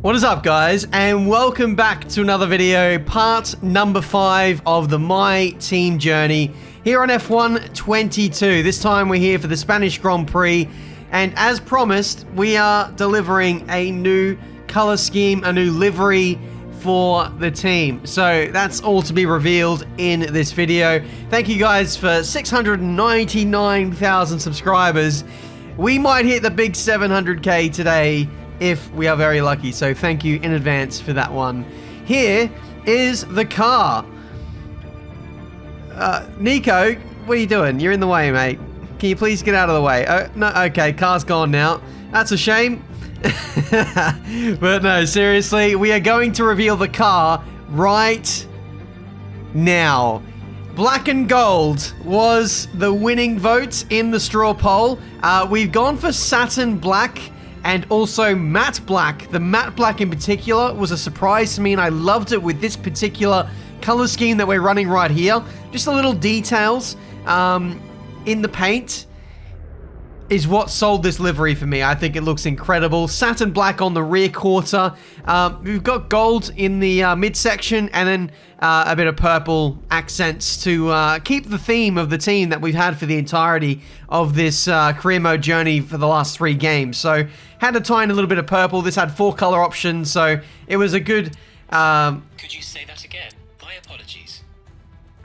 What is up, guys, and welcome back to another video, part number 5 of the My Team journey here on F1 22. This time we're here for the Spanish Grand Prix, and as promised, we are delivering a new color scheme, a new livery for the team. So that's all to be revealed in this video. Thank you guys for 699,000 subscribers. We might hit the big 700k today if we are very lucky, so thank you in advance for that one. Here is the car. Nico, what are you doing? You're in the way, mate. Can you please get out of the way? Oh, no, okay, car's gone now. That's a shame. But no, seriously, we are going to reveal the car right now. Black and gold was the winning vote in the straw poll. We've gone for satin black and also matte black. The matte black in particular was a surprise to me, and I loved it with this particular color scheme that we're running right here. Just the little details in the paint is what sold this livery for me. I think it looks incredible. Satin black on the rear quarter. We've got gold in the midsection, and then a bit of purple accents to keep the theme of the team that we've had for the entirety of this career mode journey for the last 3 games. So had to tie in a little bit of purple. This had 4 color options, so it was a good... Could you say that again? My apologies.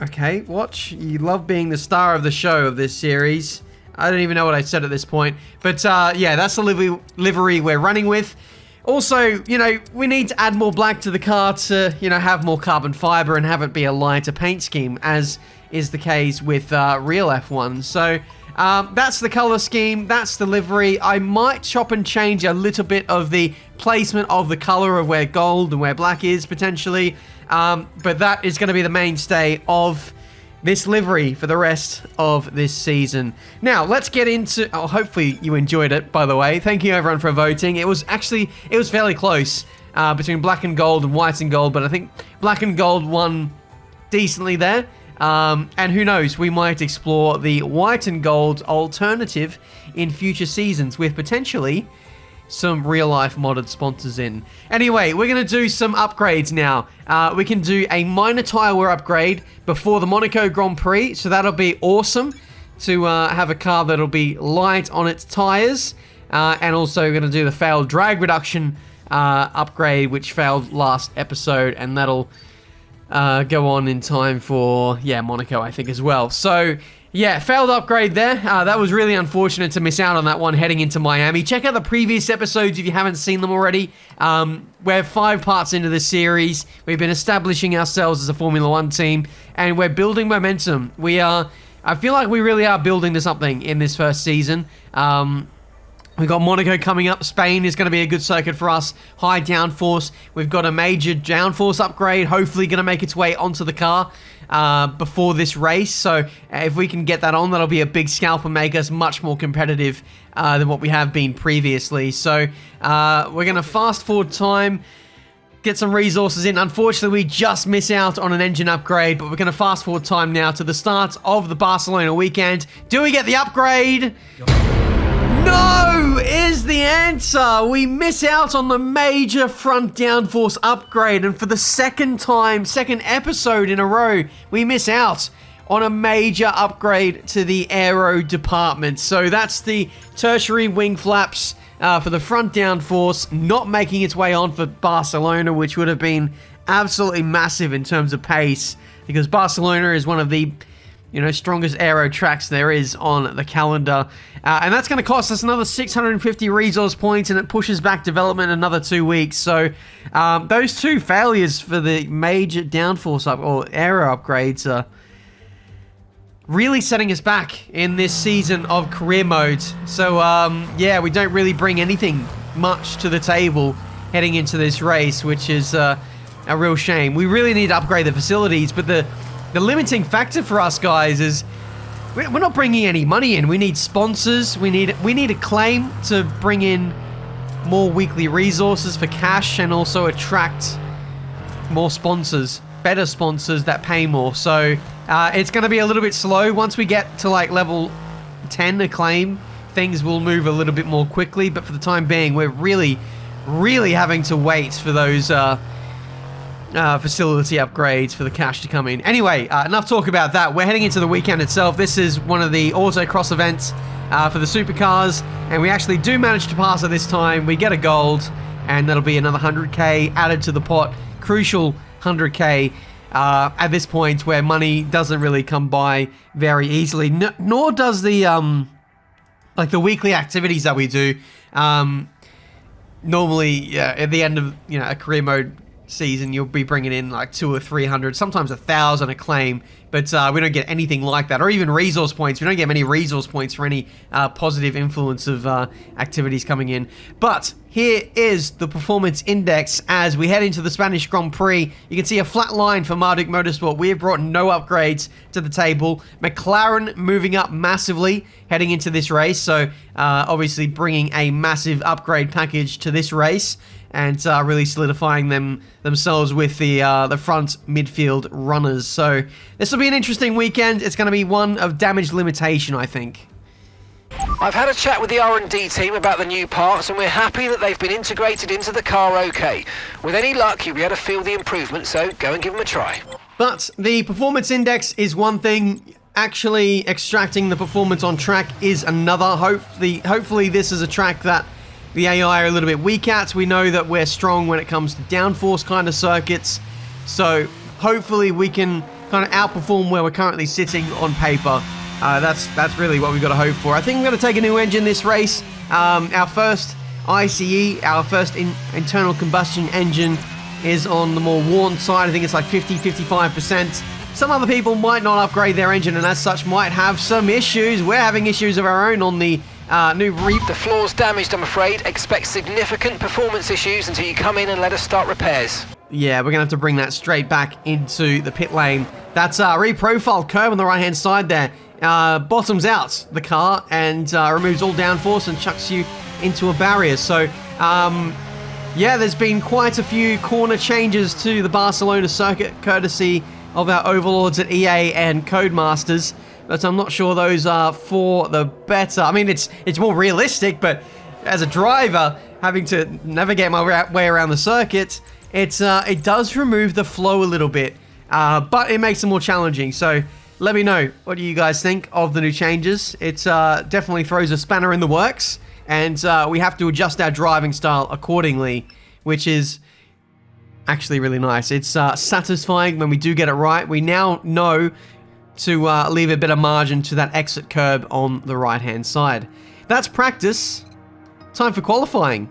Okay, watch. You love being the star of the show of this series. I don't even know what I said at this point. But yeah, that's the livery we're running with. Also, you know, we need to add more black to the car to, you know, have more carbon fiber and have it be a lighter paint scheme, as is the case with real F1. So that's the color scheme. That's the livery. I might chop and change a little bit of the placement of the color of where gold and where black is potentially. But that is going to be the mainstay of this livery for the rest of this season. Now, let's get into... Oh, hopefully you enjoyed it, by the way. Thank you, everyone, for voting. It was fairly close between black and gold and white and gold, but I think black and gold won decently there. And who knows, we might explore the white and gold alternative in future seasons with potentially some real-life modded sponsors in. Anyway, we're going to do some upgrades now. We can do a minor tire wear upgrade before the Monaco Grand Prix, so that'll be awesome to have a car that'll be light on its tires. And also we're going to do the failed drag reduction upgrade, which failed last episode, and that'll go on in time for, yeah, Monaco, I think, as well. So yeah, failed upgrade there. That was really unfortunate to miss out on that one heading into Miami. Check out the previous episodes if you haven't seen them already. We're 5 parts into this series. We've been establishing ourselves as a Formula 1 team, and we're building momentum. I feel like we really are building to something in this first season. We've got Monaco coming up. Spain is going to be a good circuit for us. High downforce. We've got a major downforce upgrade, hopefully going to make its way onto the car before this race. So if we can get that on, that'll be a big scalp and make us much more competitive than what we have been previously. So we're going to fast forward time, get some resources in. Unfortunately, we just miss out on an engine upgrade, but we're going to fast forward time now to the start of the Barcelona weekend. Do we get the upgrade? No is the answer. We miss out on the major front downforce upgrade, and for the second episode in a row, we miss out on a major upgrade to the aero department. So that's the tertiary wing flaps for the front downforce not making its way on for Barcelona, which would have been absolutely massive in terms of pace, because Barcelona is one of the, you know, strongest aero tracks there is on the calendar. And that's going to cost us another 650 resource points, and it pushes back development another 2 weeks. So those 2 failures for the major downforce or aero upgrades are really setting us back in this season of career mode. So yeah, we don't really bring anything much to the table heading into this race, which is a real shame. We really need to upgrade the facilities, but the limiting factor for us, guys, is we're not bringing any money in. We need sponsors. We need a claim to bring in more weekly resources for cash, and also attract more sponsors, better sponsors that pay more. So it's going to be a little bit slow. Once we get to like level 10 acclaim, things will move a little bit more quickly. But for the time being, we're really really having to wait for those facility upgrades for the cash to come in. Anyway, enough talk about that. We're heading into the weekend itself. This is one of the autocross events for the supercars, and we actually do manage to pass it this time. We get a gold, and that'll be another 100k added to the pot. Crucial 100k at this point where money doesn't really come by very easily, nor does the like the weekly activities that we do. Normally, at the end of a career mode season, you'll be bringing in like 200 or 300, sometimes 1,000 a claim, but we don't get anything like that, or even resource points. We don't get many resource points for any positive influence of activities coming in. But here is the performance index as we head into the Spanish Grand Prix. You can see a flat line for Marduk Motorsport. We have brought no upgrades to the table. McLaren moving up massively heading into this race, so obviously bringing a massive upgrade package to this race, and really solidifying themselves with the front midfield runners. So this will be an interesting weekend. It's going to be one of damage limitation, I think. I've had a chat with the R&D team about the new parts, and we're happy that they've been integrated into the car okay. With any luck, you'll be able to feel the improvement, so go and give them a try. But the performance index is one thing. Actually extracting the performance on track is another. Hopefully this is a track that the AI are a little bit weak at. We know that we're strong when it comes to downforce kind of circuits, so hopefully we can kind of outperform where we're currently sitting on paper. That's really what we've got to hope for. I think I'm going to take a new engine this race. Our first ICE, our first internal combustion engine, is on the more worn side. I think it's like 50-55%. Some other people might not upgrade their engine, and as such might have some issues. We're having issues of our own on the new Reap. The floor's damaged, I'm afraid. Expect significant performance issues until you come in and let us start repairs. Yeah, we're going to have to bring that straight back into the pit lane. That's a reprofiled curb on the right-hand side there. Bottoms out the car and removes all downforce and chucks you into a barrier. So, yeah, there's been quite a few corner changes to the Barcelona circuit, courtesy of our overlords at EA and Codemasters. But I'm not sure those are for the better. I mean, it's more realistic, but as a driver, having to navigate my way around the circuit, it does remove the flow a little bit, but it makes it more challenging. So let me know, what do you guys think of the new changes? It definitely throws a spanner in the works, and we have to adjust our driving style accordingly, which is actually really nice. It's satisfying when we do get it right. We now know to leave a bit of margin to that exit curb on the right-hand side. That's practice. Time for qualifying.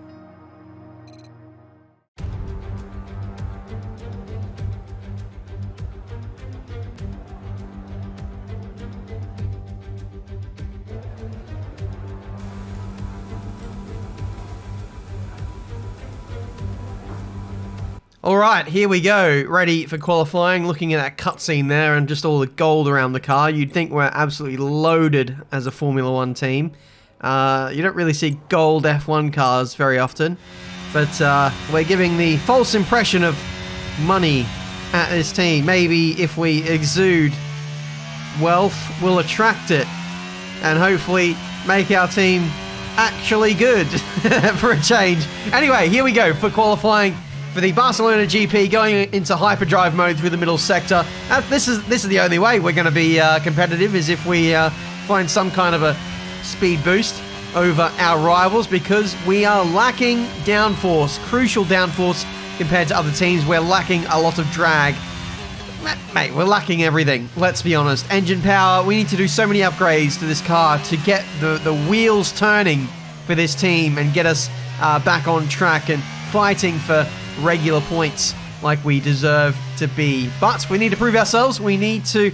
All right, here we go. Ready for qualifying. Looking at that cutscene there and just all the gold around the car, you'd think we're absolutely loaded as a Formula 1 team. You don't really see gold F1 cars very often, but we're giving the false impression of money at this team. Maybe if we exude wealth, we'll attract it and hopefully make our team actually good for a change. Anyway, here we go for qualifying for the Barcelona GP, going into hyperdrive mode through the middle sector. This is the only way we're going to be competitive, is if we find some kind of a speed boost over our rivals, because we are lacking downforce, crucial downforce compared to other teams. We're lacking a lot of drag. Mate, we're lacking everything, let's be honest. Engine power, we need to do so many upgrades to this car to get the wheels turning for this team and get us back on track and fighting for regular points like we deserve to be. But we need to prove ourselves. We need to,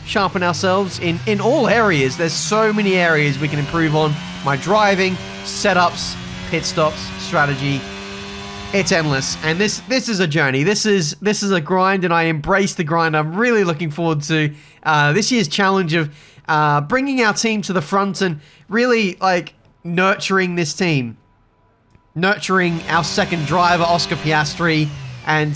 sharpen ourselves in all areas. There's so many areas we can improve on. My driving, setups, pit stops, strategy. It's endless. And this is a journey. This is a grind, and I embrace the grind. I'm really looking forward to this year's challenge of bringing our team to the front and really nurturing this team. Nurturing our second driver, Oscar Piastri, and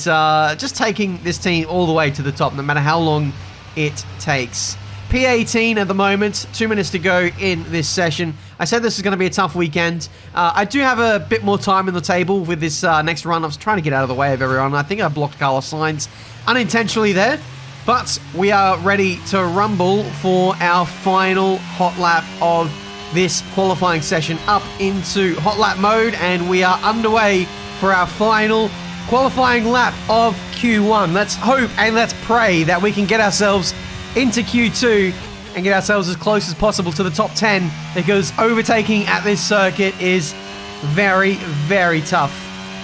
just taking this team all the way to the top, no matter how long it takes. P18 at the moment, 2 minutes to go in this session. I said this is going to be a tough weekend. I do have a bit more time in the table with this next run. I was trying to get out of the way of everyone. I think I blocked Carlos Sainz unintentionally there. But we are ready to rumble for our final hot lap of this qualifying session up into hot lap mode. And we are underway for our final qualifying lap of Q1. Let's hope and let's pray that we can get ourselves into Q2 and get ourselves as close as possible to the top 10, because overtaking at this circuit is very, very tough.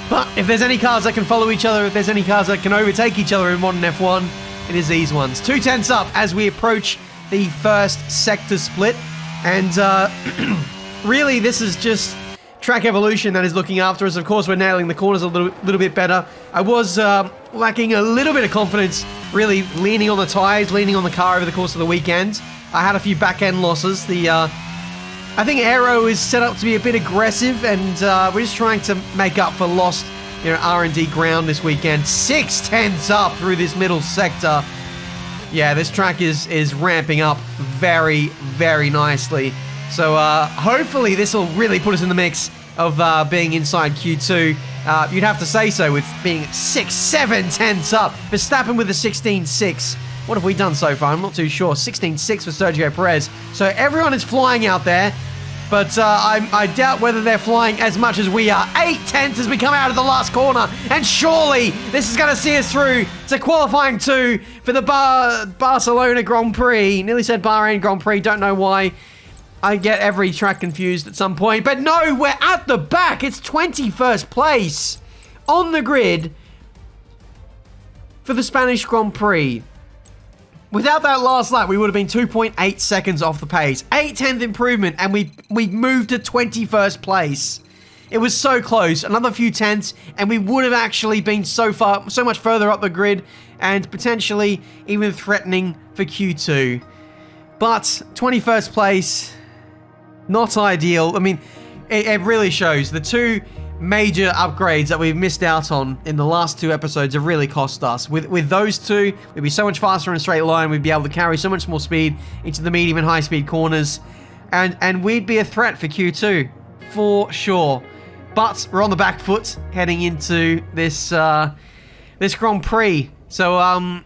But if there's any cars that can follow each other, if there's any cars that can overtake each other in modern F1, it is these ones. 2 tenths up as we approach the first sector split. And really, this is just track evolution that is looking after us. Of course, we're nailing the corners a little bit better. I was lacking a little bit of confidence, really leaning on the tires, leaning on the car over the course of the weekend. I had a few back-end losses. I think Aero is set up to be a bit aggressive, and we're just trying to make up for lost R&D ground this weekend. 6 tenths up through this middle sector. Yeah, this track is ramping up very, very nicely. So hopefully this will really put us in the mix of being inside Q2. You'd have to say so with being 6-7 tenths up. Verstappen with a 16.6. What have we done so far? I'm not too sure. 16.6 for Sergio Perez. So everyone is flying out there. But I doubt whether they're flying as much as we are. 8 tenths as we come out of the last corner. And surely this is going to see us through to qualifying 2 for the Barcelona Grand Prix. Nearly said Bahrain Grand Prix. Don't know why. I get every track confused at some point. But no, we're at the back. It's 21st place on the grid for the Spanish Grand Prix. Without that last lap, we would have been 2.8 seconds off the pace. 8/10th improvement, and we moved to 21st place. It was so close. Another few tenths, and we would have actually been so much further up the grid, and potentially even threatening for Q2. But 21st place, not ideal. I mean, it really shows. The 2 major upgrades that we've missed out on in the last 2 episodes have really cost us. With those 2, we'd be so much faster in a straight line. We'd be able to carry so much more speed into the medium and high speed corners, and we'd be a threat for Q2 for sure. But we're on the back foot heading into this Grand Prix. So I'm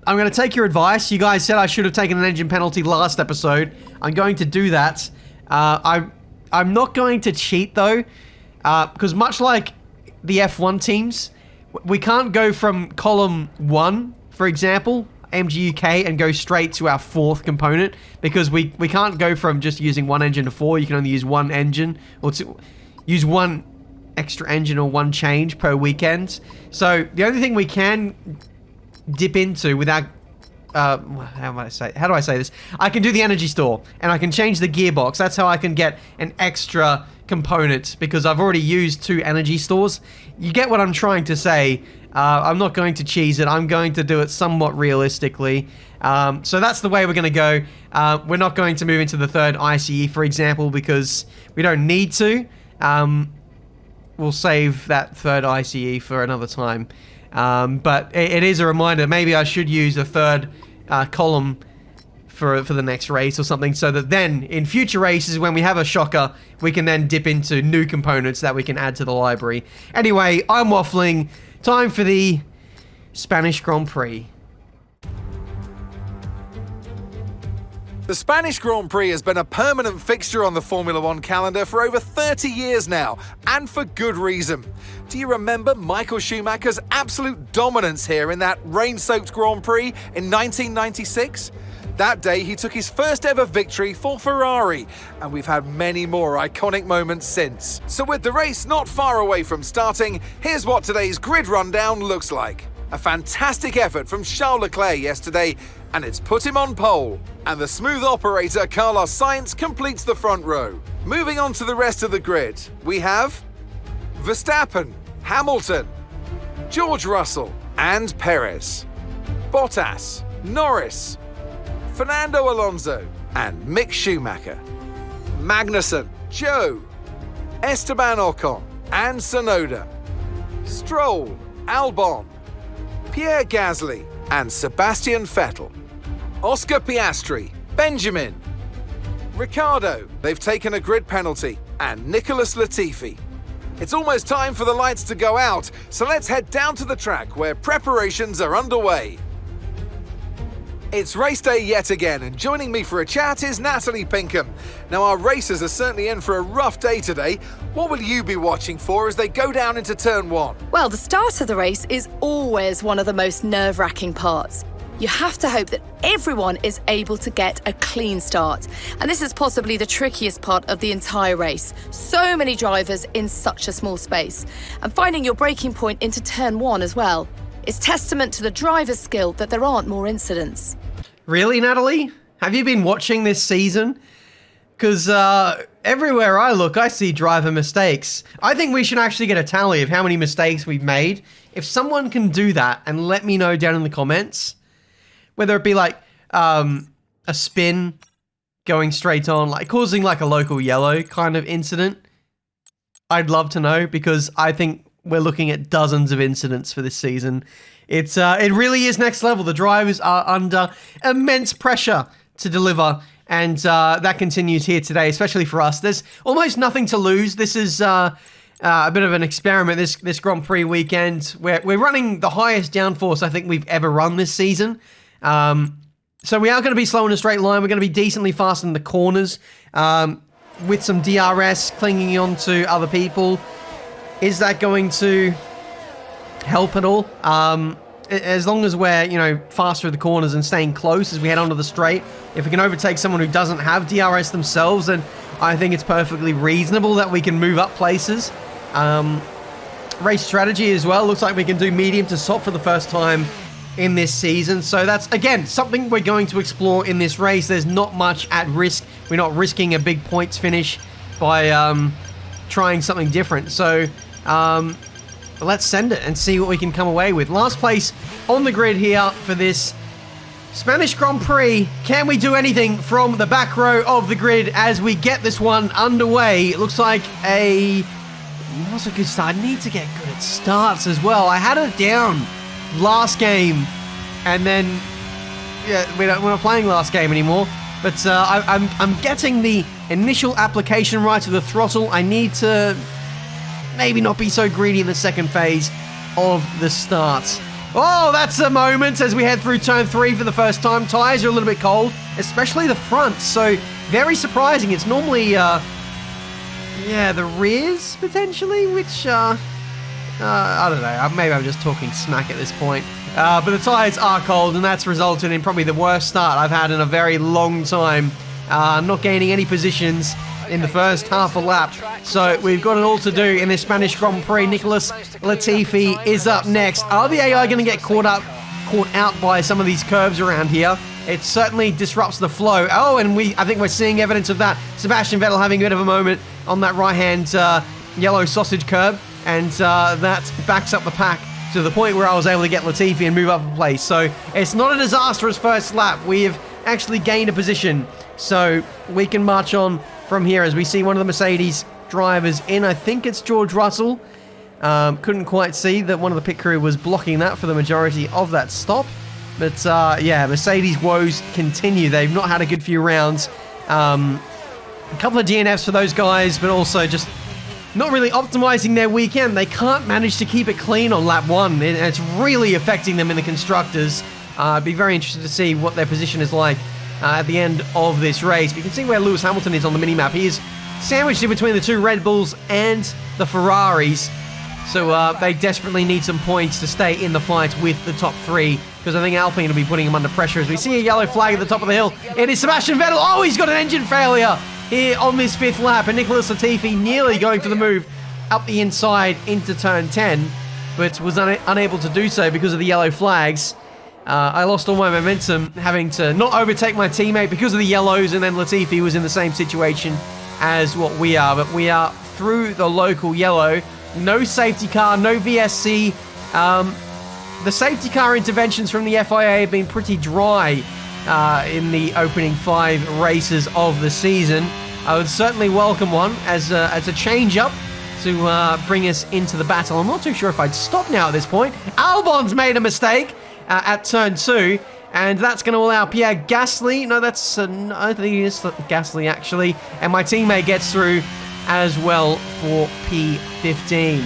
going to take your advice. You guys said I should have taken an engine penalty last episode. I'm going to do that. I'm not going to cheat though. Because much like the F1 teams, we can't go from column 1, for example, MG UK, and go straight to our 4th component, because we can't go from just using 1 engine to 4. You can only use 1 engine, or use 1 extra engine or 1 change per weekend. So the only thing we can dip into without... how do I say this? I can do the energy store, and I can change the gearbox. That's how I can get an extra component, because I've already used 2 energy stores. You get what I'm trying to say. I'm not going to cheese it. I'm going to do it somewhat realistically. So that's the way we're going to go. We're not going to move into the 3rd ICE, for example, because we don't need to. We'll save that 3rd ICE for another time. But it is a reminder. Maybe I should use a 3rd column for the next race or something, so that then in future races, when we have a shocker, we can then dip into new components that we can add to the library. Anyway, I'm waffling. Time for the Spanish Grand Prix. The Spanish Grand Prix has been a permanent fixture on the Formula One calendar for over 30 years now, and for good reason. Do you remember Michael Schumacher's absolute dominance here in that rain-soaked Grand Prix in 1996? That day, he took his first ever victory for Ferrari, and we've had many more iconic moments since. So with the race not far away from starting, here's what today's grid rundown looks like. A fantastic effort from Charles Leclerc yesterday, and it's put him on pole. And the smooth operator Carlos Sainz completes the front row. Moving on to the rest of the grid, we have Verstappen, Hamilton, George Russell, and Perez, Bottas, Norris, Fernando Alonso, and Mick Schumacher, Magnussen, Joe, Esteban Ocon, and Tsunoda, Stroll, Albon, Pierre Gasly, and Sebastian Vettel, Oscar Piastri, Benjamin, Ricardo, they've taken a grid penalty, and Nicholas Latifi. It's almost time for the lights to go out, so let's head down to the track where preparations are underway. It's race day yet again, and joining me for a chat is Natalie Pinkham. Now, our racers are certainly in for a rough day today. What will you be watching for as they go down into turn 1? Well, the start of the race is always one of the most nerve-wracking parts. You have to hope that everyone is able to get a clean start. And this is possibly the trickiest part of the entire race. So many drivers in such a small space. And finding your braking point into turn 1 as well. It's testament to the driver's skill that there aren't more incidents. Really, Natalie? Have you been watching this season? Because everywhere I look, I see driver mistakes. I think we should actually get a tally of how many mistakes we've made. If someone can do that and let me know down in the comments, whether it be like a spin going straight on, like causing like a local yellow kind of incident, I'd love to know, because I think we're looking at dozens of incidents for this season. It really is next level. The drivers are under immense pressure to deliver, and that continues here today, especially for us. There's almost nothing to lose. This is a bit of an experiment, this Grand Prix weekend. We're running the highest downforce I think we've ever run this season. So we are going to be slow in a straight line. We're going to be decently fast in the corners, with some DRS clinging on to other people. Is that going to help at all? As long as we're, fast through the corners and staying close as we head onto the straight, if we can overtake someone who doesn't have DRS themselves, then I think it's perfectly reasonable that we can move up places. Race strategy as well. Looks like we can do medium to soft for the first time in this season. So that's, again, something we're going to explore in this race. There's not much at risk. We're not risking a big points finish by trying something different. So let's send it and see what we can come away with. Last place on the grid here for this Spanish Grand Prix. Can we do anything from the back row of the grid as we get this one underway? It looks like not a good start. I need to get good at starts as well. I had it down last game, and then we're not playing last game anymore. But I'm getting the initial application right to the throttle. I need to maybe not be so greedy in the second phase of the start. Oh, that's a moment as we head through turn 3 for the first time. Tyres are a little bit cold, especially the front. So very surprising. It's normally the rears potentially, which I don't know. Maybe I'm just talking smack at this point. But the tyres are cold, and that's resulted in probably the worst start I've had in a very long time. Not gaining any positions in the first half a lap. So we've got it all to do in this Spanish Grand Prix. Nicholas Latifi is up next. Are the AI going to get caught out by some of these curves around here? It certainly disrupts the flow. Oh, and I think we're seeing evidence of that. Sebastian Vettel having a bit of a moment on that right-hand yellow sausage curb, and that backs up the pack to the point where I was able to get Latifi and move up a place. So it's not a disastrous first lap. We have actually gained a position, so we can march on from here as we see one of the Mercedes drivers in. I think it's George Russell. Couldn't quite see that one of the pit crew was blocking that for the majority of that stop. But Mercedes woes continue. They've not had a good few rounds. A couple of DNFs for those guys, but also just not really optimizing their weekend. They can't manage to keep it clean on lap 1. It's really affecting them in the constructors. I'd be very interested to see what their position is like at the end of this race. But you can see where Lewis Hamilton is on the minimap. He is sandwiched in between the two Red Bulls and the Ferraris. So they desperately need some points to stay in the fight with the top 3, because I think Alpine will be putting him under pressure as we see a yellow flag at the top of the hill. It is Sebastian Vettel. Oh, he's got an engine failure here on this 5th lap, and Nicholas Latifi nearly going for the move up the inside into turn 10, but was unable to do so because of the yellow flags. I lost all my momentum, having to not overtake my teammate because of the yellows, and then Latifi was in the same situation as what we are. But we are through the local yellow. No safety car, no VSC. The safety car interventions from the FIA have been pretty dry in the opening 5 races of the season. I would certainly welcome one as a change-up to bring us into the battle. I'm not too sure if I'd stop now at this point. Albon's made a mistake at turn 2, And that's going to allow Pierre Gasly. No, that's... I think it's Gasly, actually. And my teammate gets through as well for P15.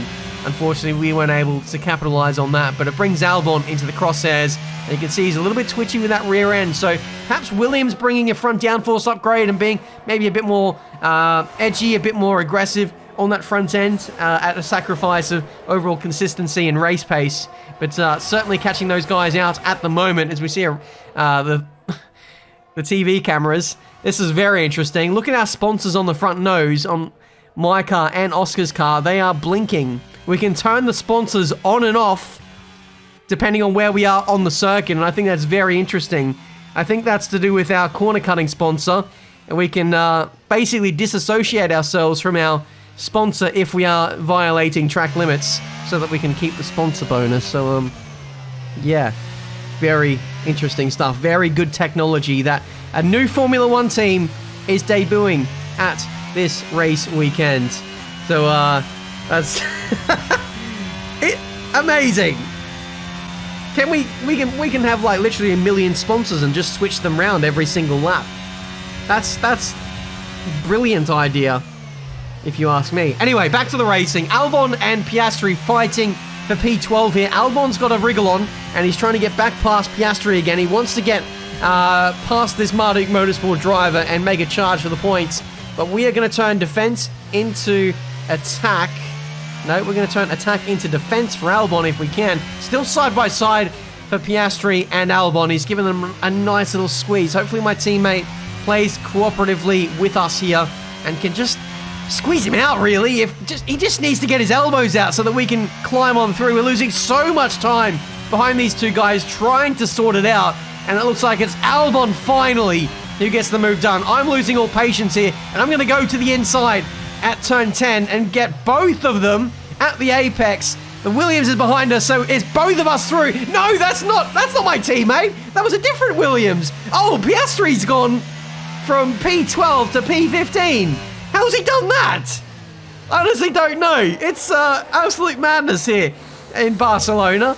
Unfortunately, we weren't able to capitalize on that, but it brings Albon into the crosshairs. And you can see he's a little bit twitchy with that rear end. So perhaps Williams bringing a front downforce upgrade and being maybe a bit more edgy, a bit more aggressive on that front end at a sacrifice of overall consistency and race pace. But certainly catching those guys out at the moment as we see the TV cameras. This is very interesting. Look at our sponsors on the front nose on my car and Oscar's car. They are blinking. We can turn the sponsors on and off depending on where we are on the circuit, and I think that's very interesting. I think that's to do with our corner cutting sponsor, and we can basically disassociate ourselves from our sponsor if we are violating track limits so that we can keep the sponsor bonus. So, yeah, very interesting stuff. Very good technology that a new Formula One team is debuting at this race weekend. So, that's amazing. We can have like literally 1 million sponsors and just switch them around every single lap. That's brilliant idea, if you ask me. Anyway, back to the racing. Albon and Piastri fighting for P12 here. Albon's got a wriggle on, and he's trying to get back past Piastri again. He wants to get past this Marduk Motorsport driver and make a charge for the points. But we are going to turn defense into attack. No, we're going to turn attack into defense for Albon if we can. Still side by side for Piastri and Albon. He's given them a nice little squeeze. Hopefully my teammate plays cooperatively with us here and can just squeeze him out, really. He just needs to get his elbows out so that we can climb on through. We're losing so much time behind these two guys trying to sort it out, and it looks like it's Albon finally who gets the move done. I'm losing all patience here, and I'm going to go to the inside at turn 10 and get both of them at the apex. The Williams is behind us, so it's both of us through. No, that's not my teammate. That was a different Williams. Oh, Piastri's gone from P12 to P15. How's he done that? I honestly don't know. It's absolute madness here in Barcelona.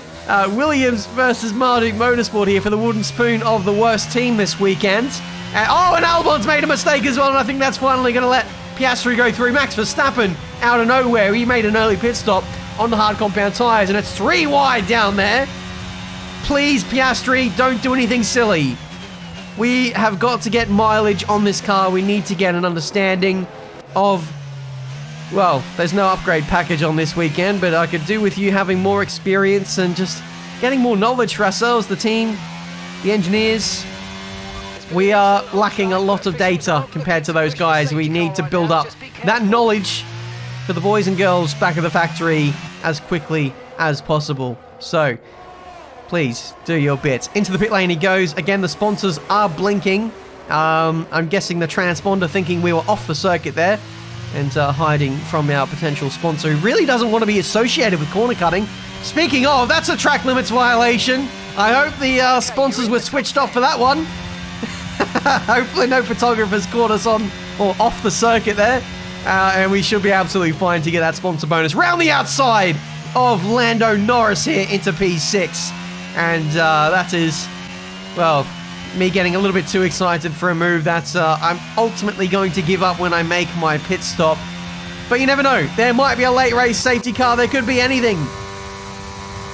Williams versus Marduk Motorsport here for the wooden spoon of the worst team this weekend. And Albon's made a mistake as well, and I think that's finally going to let Piastri go through. Max Verstappen out of nowhere. He made an early pit stop on the hard compound tyres, and it's 3 wide down there. Please, Piastri, don't do anything silly. We have got to get mileage on this car. We need to get an understanding of... Well, there's no upgrade package on this weekend, but I could do with you having more experience and just getting more knowledge for ourselves, the team, the engineers. We are lacking a lot of data compared to those guys. We need to build up that knowledge for the boys and girls back at the factory as quickly as possible. So, please do your bit. Into the pit lane he goes. Again, the sponsors are blinking. I'm guessing the transponder thinking we were off the circuit there and hiding from our potential sponsor who really doesn't want to be associated with corner cutting. Speaking of, that's a track limits violation. I hope the sponsors were switched off for that one. Hopefully no photographers caught us on or off the circuit there. And we should be absolutely fine to get that sponsor bonus. Round the outside of Lando Norris here into P6. And that is, well, me getting a little bit too excited for a move that I'm ultimately going to give up when I make my pit stop. But you never know. There might be a late race safety car. There could be anything.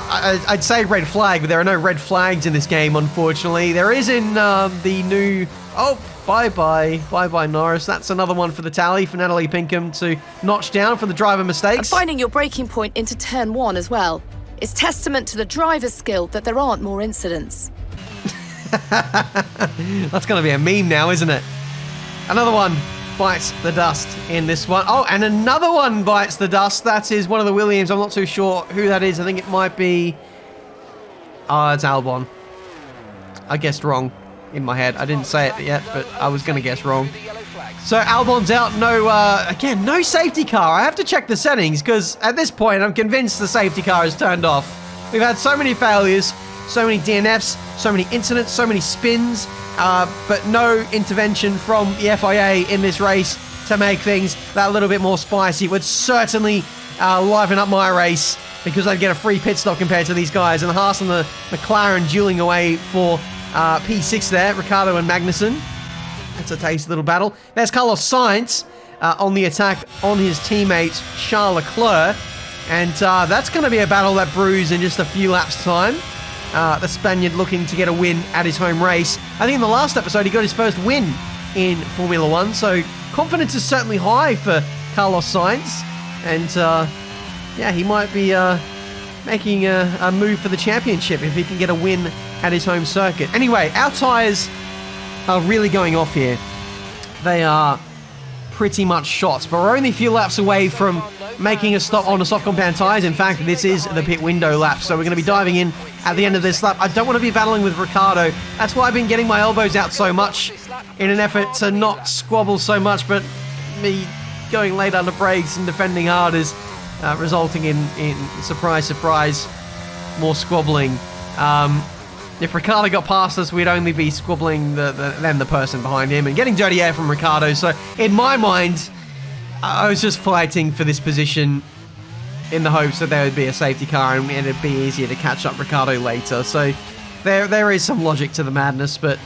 I'd say red flag, but there are no red flags in this game, unfortunately. There is in the new... Oh, bye-bye. Bye-bye, Norris. That's another one for the tally for Natalie Pinkham to notch down for the driver mistakes. And finding your braking point into turn 1 as well. It's testament to the driver's skill that there aren't more incidents. That's going to be a meme now, isn't it? Another one bites the dust in this one. Oh, and another one bites the dust. That is one of the Williams. I'm not too sure who that is. I think it might be... it's Albon. I guessed wrong in my head. I didn't say it yet, but I was going to guess wrong. So Albon's out. No, again, no safety car. I have to check the settings because at this point, I'm convinced the safety car is turned off. We've had so many failures, so many DNFs, so many incidents, so many spins, but no intervention from the FIA in this race to make things that little bit more spicy. It would certainly liven up my race because I'd get a free pit stop compared to these guys. And Haas and the McLaren dueling away for P6 there, Ricciardo and Magnussen. That's a tasty little battle. There's Carlos Sainz on the attack on his teammate Charles Leclerc. And that's going to be a battle that brews in just a few laps' time. The Spaniard looking to get a win at his home race. I think in the last episode he got his first win in Formula 1, so confidence is certainly high for Carlos Sainz. And yeah, he might be making a move for the championship if he can get a win at his home circuit. Anyway, our tyres are really going off here. They are pretty much shot, but we're only a few laps away from making a stop on the soft compound tyres. In fact, this is the pit window lap, so we're going to be diving in at the end of this lap. I don't want to be battling with Ricciardo. That's why I've been getting my elbows out so much in an effort to not squabble so much, but me going late under brakes and defending hard is resulting in surprise, surprise, more squabbling. If Ricciardo got past us, we'd only be squabbling then the person behind him and getting dirty air from Ricciardo. So in my mind, I was just fighting for this position in the hopes that there would be a safety car and it'd be easier to catch up Ricciardo later. So there is some logic to the madness, but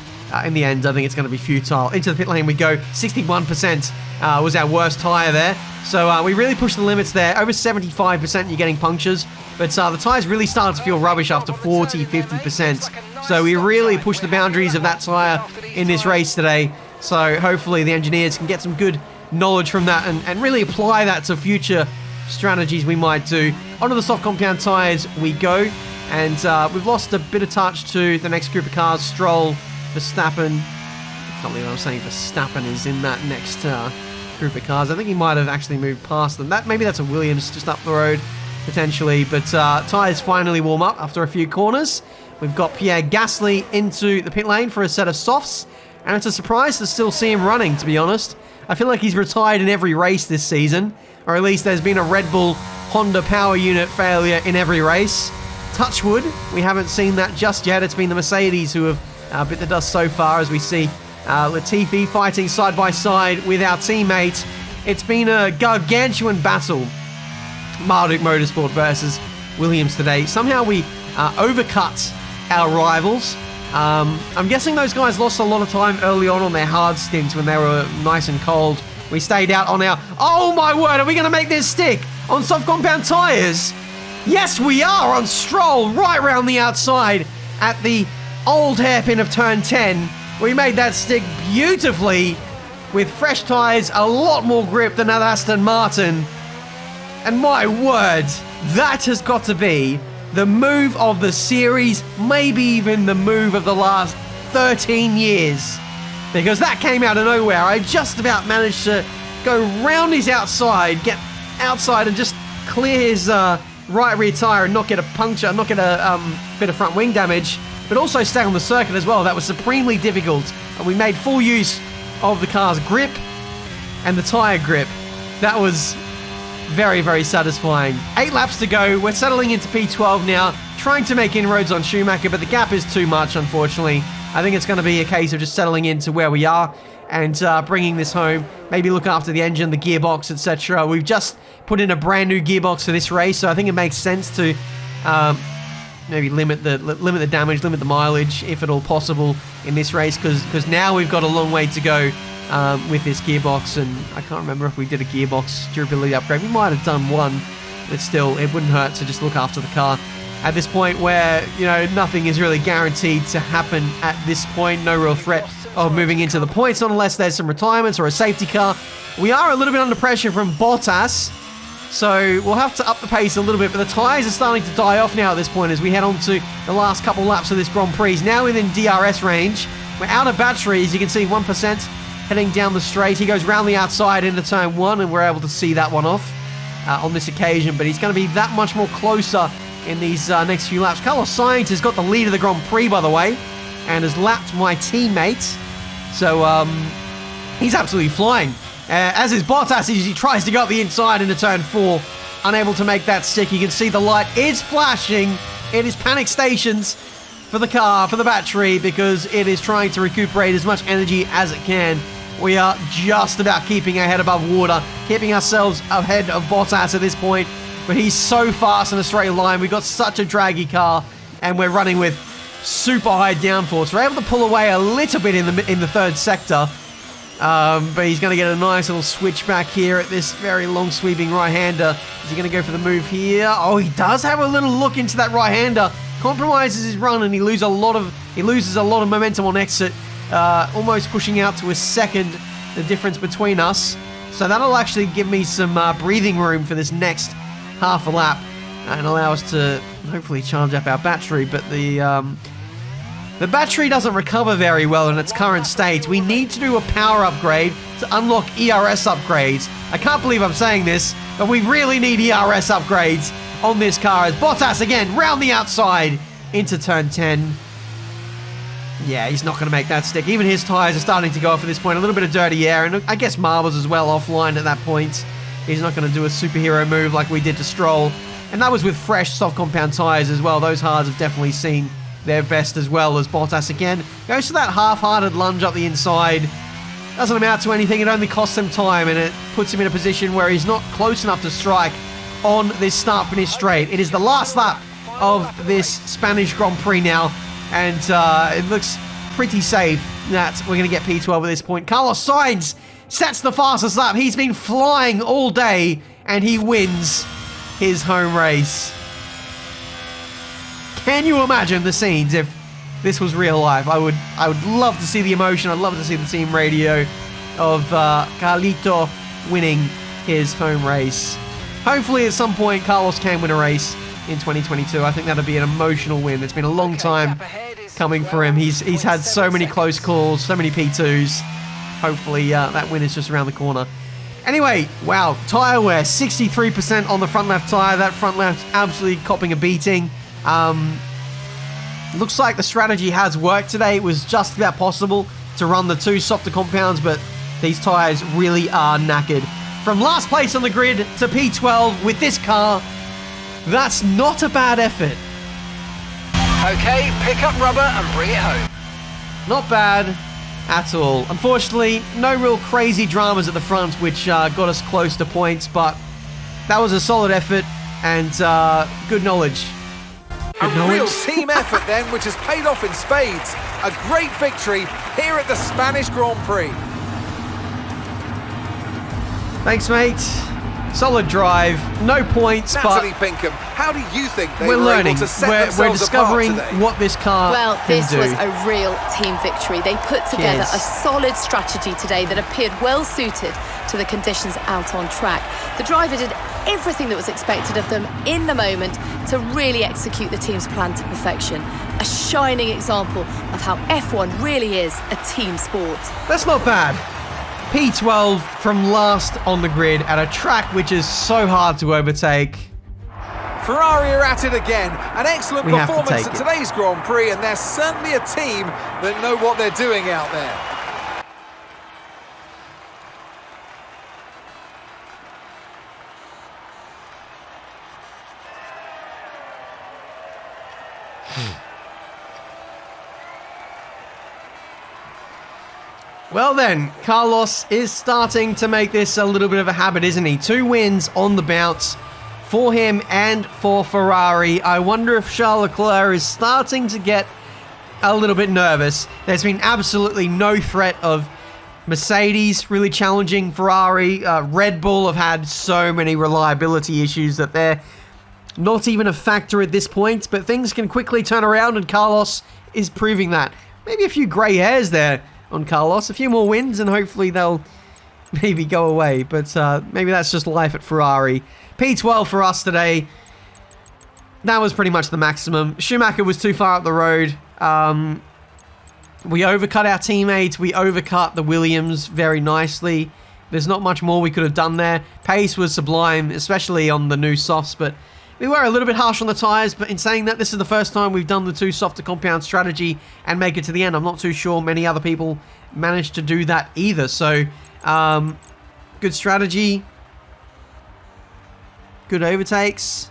in the end, I think it's going to be futile. Into the pit lane we go. 61% was our worst tyre there. So we really pushed the limits there. Over 75% you're getting punctures. But the tyres really started to feel rubbish after 40, 50%. So we really pushed the boundaries of that tyre in this race today. So hopefully the engineers can get some good knowledge from that and really apply that to future strategies we might do. Onto the soft compound tyres we go. And we've lost a bit of touch to the next group of cars. Stroll, Verstappen. I can't believe I'm saying Verstappen is in that next group of cars. I think he might have actually moved past them. Maybe that's a Williams just up the road, potentially. But tyres finally warm up after a few corners. We've got Pierre Gasly into the pit lane for a set of softs. And it's a surprise to still see him running, to be honest. I feel like he's retired in every race this season. Or at least there's been a Red Bull Honda power unit failure in every race. Touchwood, we haven't seen that just yet. It's been the Mercedes who have bit the dust so far, as we see Latifi fighting side by side with our teammate. It's been a gargantuan battle. Marduk Motorsport versus Williams today. Somehow we overcut our rivals. I'm guessing those guys lost a lot of time early on their hard stints when they were nice and cold. We stayed out on our... Oh my word, are we going to make this stick on soft compound tyres? Yes, we are on Stroll right around the outside at the old hairpin of turn 10. We made that stick beautifully with fresh tyres, a lot more grip than that Aston Martin. And my word, that has got to be the move of the series, maybe even the move of the last 13 years. Because that came out of nowhere. I just about managed to go round his outside, get outside and just clear his right rear tyre and not get a puncture, not get a bit of front wing damage, but also stay on the circuit as well. That was supremely difficult. And we made full use of the car's grip and the tyre grip. That was very, very satisfying. 8 laps to go. We're settling into P12 now, trying to make inroads on Schumacher, but the gap is too much, unfortunately. I think it's going to be a case of just settling into where we are and bringing this home. Maybe look after the engine, the gearbox, etc. We've just put in a brand new gearbox for this race, so I think it makes sense to maybe limit the damage, limit the mileage, if at all possible, in this race, because now we've got a long way to go with this gearbox, and I can't remember if we did a gearbox durability upgrade. We might have done one, but still, it wouldn't hurt to just look after the car at this point where, you know, nothing is really guaranteed to happen at this point. No real threat of moving into the points unless there's some retirements or a safety car. We are a little bit under pressure from Bottas, so we'll have to up the pace a little bit, but the tyres are starting to die off now at this point as we head on to the last couple laps of this Grand Prix. Now within DRS range. We're out of battery, as you can see, 1% heading down the straight. He goes round the outside into turn 1, and we're able to see that one off on this occasion, but he's going to be that much more closer in these next few laps. Carlos Sainz has got the lead of the Grand Prix, by the way, and has lapped my teammate. So he's absolutely flying. As is Bottas, as he tries to go up the inside into turn 4. Unable to make that stick. You can see the light is flashing. It is panic stations for the car, for the battery, because it is trying to recuperate as much energy as it can. We are just about keeping our head above water, keeping ourselves ahead of Bottas at this point. But he's so fast in a straight line. We've got such a draggy car, and we're running with super high downforce. We're able to pull away a little bit in the third sector. But he's going to get a nice little switch back here at this very long sweeping right-hander. Is he going to go for the move here? Oh, he does have a little look into that right-hander. Compromises his run, and he loses a lot of momentum on exit. Almost pushing out to a second, the difference between us. So that'll actually give me some breathing room for this next half a lap and allow us to hopefully charge up our battery. But the battery doesn't recover very well in its current state. We need to do a power upgrade to unlock ERS upgrades. I can't believe I'm saying this, but we really need ERS upgrades on this car. As Bottas again round the outside into turn 10. Yeah, he's not going to make that stick. Even his tyres are starting to go off at this point. A little bit of dirty air, and I guess marbles as well offline at that point. He's not going to do a superhero move like we did to Stroll. And that was with fresh soft compound tyres as well. Those hards have definitely seen their best as well. As Bottas again goes to that half-hearted lunge up the inside. Doesn't amount to anything. It only costs him time, and it puts him in a position where he's not close enough to strike on this start-finish straight. It is the last lap of this Spanish Grand Prix now, and it looks pretty safe that we're going to get P12 at this point. Carlos Sainz sets the fastest lap. He's been flying all day, and he wins his home race. Can you imagine the scenes if this was real life? I would love to see the emotion. I'd love to see the team radio of Carlito winning his home race. Hopefully at some point Carlos can win a race in 2022. I think that'd be an emotional win. It's been a long time coming for him. He's had so many close calls, so many P2s. Hopefully that win is just around the corner. Anyway, wow, tyre wear, 63% on the front left tyre. That front left absolutely copping a beating. Looks like the strategy has worked today. It was just about possible to run the two softer compounds, but these tyres really are knackered. From last place on the grid to P12 with this car, that's not a bad effort. Okay, pick up rubber and bring it home. Not bad at all. Unfortunately, no real crazy dramas at the front, which got us close to points, but that was a solid effort and good knowledge. A real team effort then, which has paid off in spades. A great victory here at the Spanish Grand Prix. Thanks, mate. Solid drive. No points, Natalie but Pinkham, how do you think they we're were learning. able to set We're themselves discovering apart today? what this car Well, can this do. was a real team victory. They put together Cheers. a solid strategy today that appeared well suited to the conditions out on track. The driver did everything that was expected of them in the moment to really execute the team's plan to perfection. A shining example of how F1 really is a team sport. That's not bad. P12 from last on the grid at a track which is so hard to overtake. Ferrari are at it again. An excellent We have to performance take at it. today's Grand Prix, and they're certainly a team that know what they're doing out there. Well then, Carlos is starting to make this a little bit of a habit, isn't he? 2 wins on the bounce for him and for Ferrari. I wonder if Charles Leclerc is starting to get a little bit nervous. There's been absolutely no threat of Mercedes really challenging Ferrari. Red Bull have had so many reliability issues that they're not even a factor at this point, but things can quickly turn around, and Carlos is proving that. Maybe a few grey hairs there on Carlos, a few more wins, and hopefully they'll maybe go away, but maybe that's just life at Ferrari. P12 for us today. That was pretty much the maximum. Schumacher was too far up the road. We overcut our teammates. We overcut the Williams very nicely. There's not much more we could have done there. Pace was sublime, especially on the new softs, but we were a little bit harsh on the tyres. But in saying that, this is the first time we've done the 2 softer compound strategy and make it to the end. I'm not too sure many other people managed to do that either. So, good strategy. Good overtakes.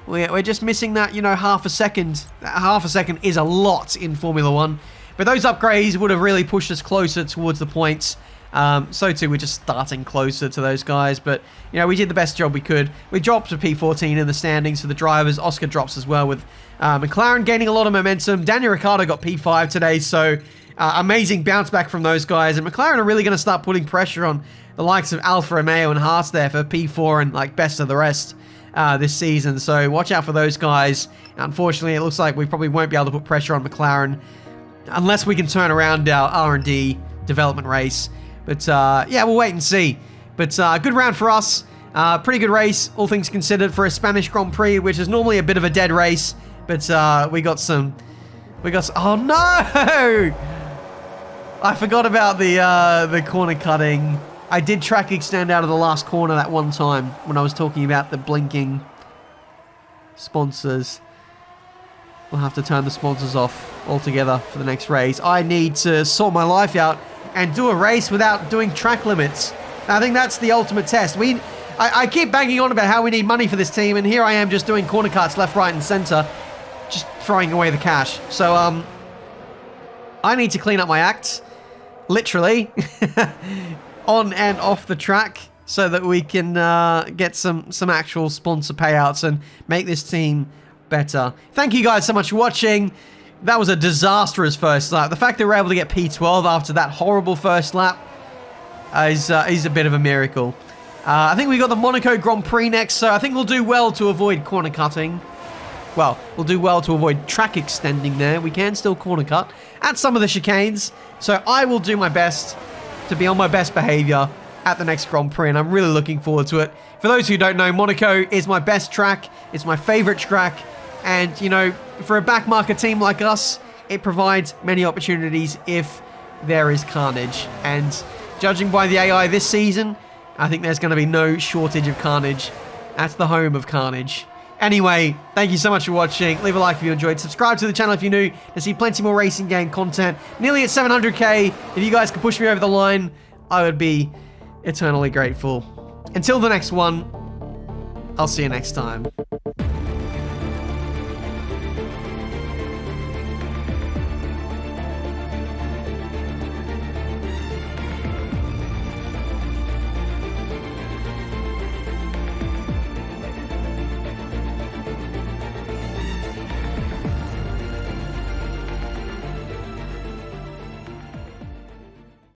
We're just missing that, you know, half a second. Half a second is a lot in Formula 1. But those upgrades would have really pushed us closer towards the points. So too, we're just starting closer to those guys. But, you know, we did the best job we could. We dropped to P14 in the standings for the drivers. Oscar drops as well with McLaren gaining a lot of momentum. Daniel Ricciardo got P5 today, so amazing bounce back from those guys. And McLaren are really going to start putting pressure on the likes of Alfa Romeo and Haas there for P4 and like best of the rest this season. So watch out for those guys. Unfortunately, it looks like we probably won't be able to put pressure on McLaren unless we can turn around our R&D development race. But yeah, we'll wait and see. But good round for us. Pretty good race, all things considered, for a Spanish Grand Prix, which is normally a bit of a dead race. But we got some... Oh no! I forgot about the corner cutting. I did track extend out of the last corner that one time when I was talking about the blinking sponsors. We'll have to turn the sponsors off altogether for the next race. I need to sort my life out and do a race without doing track limits. I think that's the ultimate test. I keep banging on about how we need money for this team, and here I am just doing corner cuts left, right, and center, just throwing away the cash. So I need to clean up my act, literally, on and off the track, so that we can get some actual sponsor payouts and make this team better. Thank you guys so much for watching. That was a disastrous first lap. The fact that we're able to get P12 after that horrible first lap is a bit of a miracle. I think we got the Monaco Grand Prix next, so I think we'll do well to avoid corner cutting. Well, we'll do well to avoid track extending there. We can still corner cut at some of the chicanes, so I will do my best to be on my best behavior at the next Grand Prix, and I'm really looking forward to it. For those who don't know, Monaco is my best track. It's my favorite track. And, you know, for a backmarker team like us, it provides many opportunities if there is carnage. And judging by the AI this season, I think there's going to be no shortage of carnage. That's the home of carnage. Anyway, thank you so much for watching. Leave a like if you enjoyed. Subscribe to the channel if you're new to see plenty more racing game content. Nearly at 700k. If you guys could push me over the line, I would be eternally grateful. Until the next one, I'll see you next time.